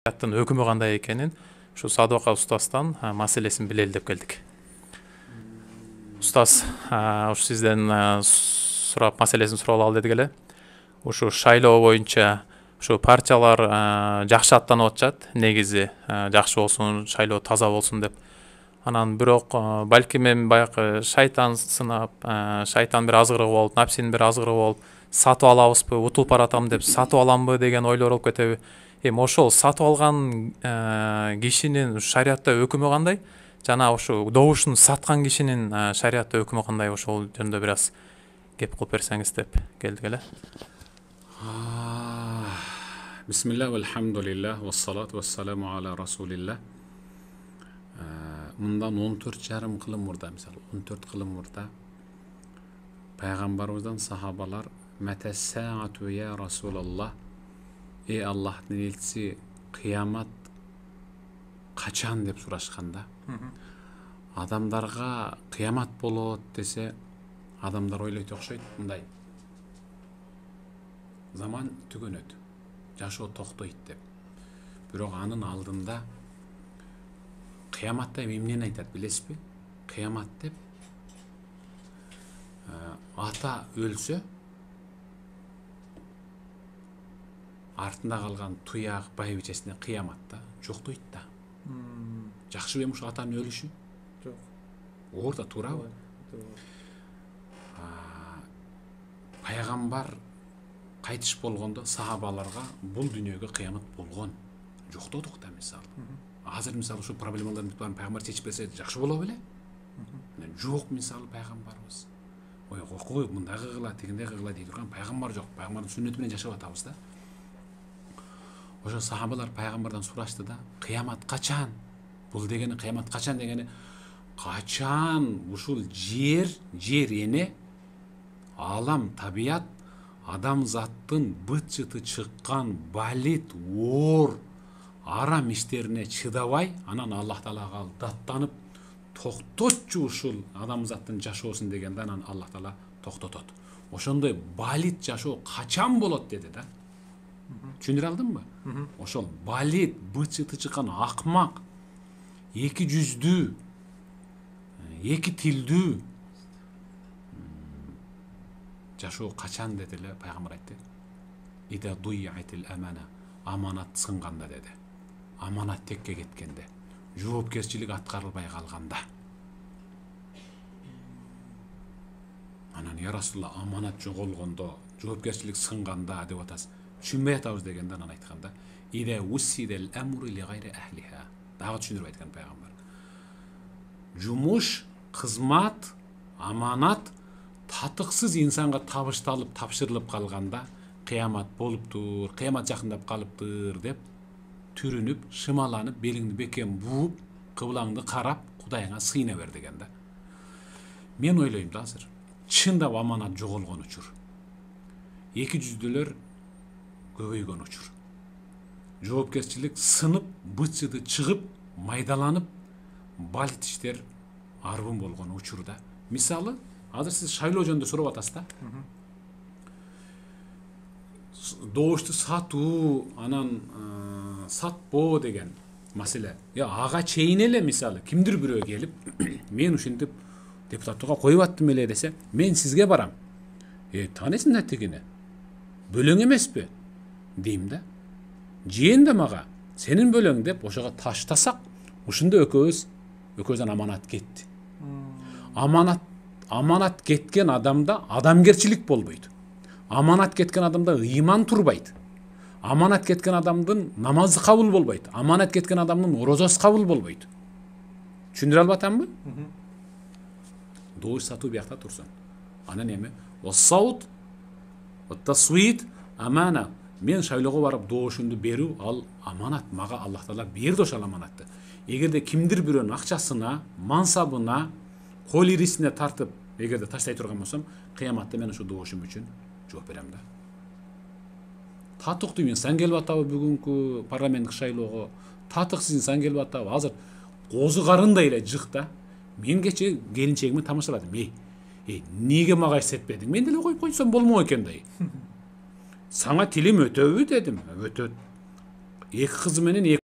шариаттын өкүмү кандай экенин ушу Садыака устаздан маселесин билели деп келдик. Устаз, ушу сизден сурап маселесин сурап алалы дедик эле. Ушу шайлоо боюнча ушу партиялар жакшы аттанып атышат. Негизи жакшы болсун, шайлоо таза болсун деп. Анан бирок балким эми баягы шайтан сынап, шайтан бир азгырыгы болуп, напсинин бир азгырыгы болуп, сатып алабызбы, утулуп баратам деп сатып аламбы деген ойлор болуп кетеби? Эми ошол сатып алган кишинин шариатта өкүмү кандай? Жана ушу добушун саткан кишинин шариатта өкүмү кандай? Ошол жөнүндө бир аз кеп кылып берсеңиз деп келдик эле. Бисмилlah, вальхамдулиллах, вассалату вассаламу аля расулилlah. Мындан 14,5 кылым мурда, мисалы 14 кылым мурда пайгамбарыбыздан сахабалар "Матассаату я Расулаллах", ey Аллахтын элчиси, кыямат качан деп сурашканда, адамдарга кыямат болот десе, адамдар ойлойт окшойт, мындай заман түгөнөт, жашоо токтойт деп. Бирок анын алдында кыяматта эмнени айтат билесизби? Кыямат деп ата өлсө, артында калган туяк байбичесине кыяматта жоктойт да. Жакшыбы эми ушу атанын өлүшү? Жок. Орда туурабы? Пайгамбар кайтыш болгондо сахабаларга бул дүйнөгө кыямат болгон. Жоктодук да мисалы. Азыр мисалы ушу проблемаларды пайгамбар чечип берсе жакшы болобу беле? Жок мисалы пайгамбарыбыз. Ой, кой, мындагы кыла, тигиндей кыла дейт турган пайгамбар жок. Пайгамбардын сүннөтү менен жашап атабыз да. Ошо сахабалар пайгамбардан сурашты да, кыямат качан? Бул дегени кыямат качан дегени качан ушул жер эне, алам, табият, адамзаттын быт-жыты чыккан балит, оор, арам иштерине чыдабай, анан Аллах Таалага даттанып токтотчу ушул адамзаттын жашоосун дегенде анан Аллах Таала токтотот. Ошондой балит жашоо качан болот деди да. Түшүндүрө алдымбы? Ошол балит, быт-жыты чыккан акмак, эки жүздүү, эки тилдүү жашоо качан деди эле пайгамбар айтты. Ида дуйятил амана, аманат сынганда деди. Аманат текке кеткенде, жоопкерчилик аткарылбай калганда. Анан я Расулалла, аманат жоголгондо, жоопкерчилик сынганда деп атасыз. Түшүнбөй атабыз дегенде анан айтканда, ида усидел амру ли гайри ахлиха. Дагы түшүндүрүп айткан пайгамбар. Жумуш, кызмат, аманат татыксыз инсанга табышталып, тапшырылып калганда, кыямат болуптур, кыямат жакындап калыптыр деп түрүнүп, шымаланып, белиңди бекем бууп, кыблаңды карап, Кудайыңа сыйына бер деген да. Мен ойлойм да азыр, чындап аманат жоголгон учур. Эки жүздүүлөр көбөйгөн учур. Жоопкерчилик сынып, быт-жыты чыгып, майдаланып, балит иштер арбын болгон учурда. Мисалы, азыр сиз шайлоо жөнүндө сурап атасыз да. Добушту сатуу, анан сатпоо деген маселе. Ага чейин эле мисалы кимдир бирөө келип, мен ушинтип депутаттыкка коюп аттым эле десе, мен сизге барам. Таанысың да тигине? Бөлөң эмеспи? Дейм да. Жиен да мага, сенин бөлөң деп ошого таштасак, ушунда экөөбүздөн аманат кетти. Аманат кеткен адамда адамгерчилик болбойт. Аманат кеткен адамда ыйман турбайт. Аманат кеткен адамдын намазы кабыл болбойт. Аманат кеткен адамдын орозосу кабыл болбойт. Түшүндүрө алып атамбы? Добуш сатуу биякта турсун. Анан эми саут, тасвит, амана. Мен шайлоого барып добушумду берүү, ал аманат. Мага Аллах Таала берди ошол аманатты. Эгерде кимдир бирөөнүн акчасына, мансабына, кол ирисине тартып, эгерде таштай турган болсом, кыяматта мен ошо добушум үчүн жооп берем да. Татыктуу инсан келип атабы бүгүнкү парламенттик шайлоого? Татыксыз инсан келип атабы? Азыр козу карындай эле жык да. Мен кече келинчегимди тамашаладым. Неге мага эстетпедиң? Мен деле коюп койсом болмок экен да. Саңа тилим өтөбү дедим. Өтөт. эки кызы менен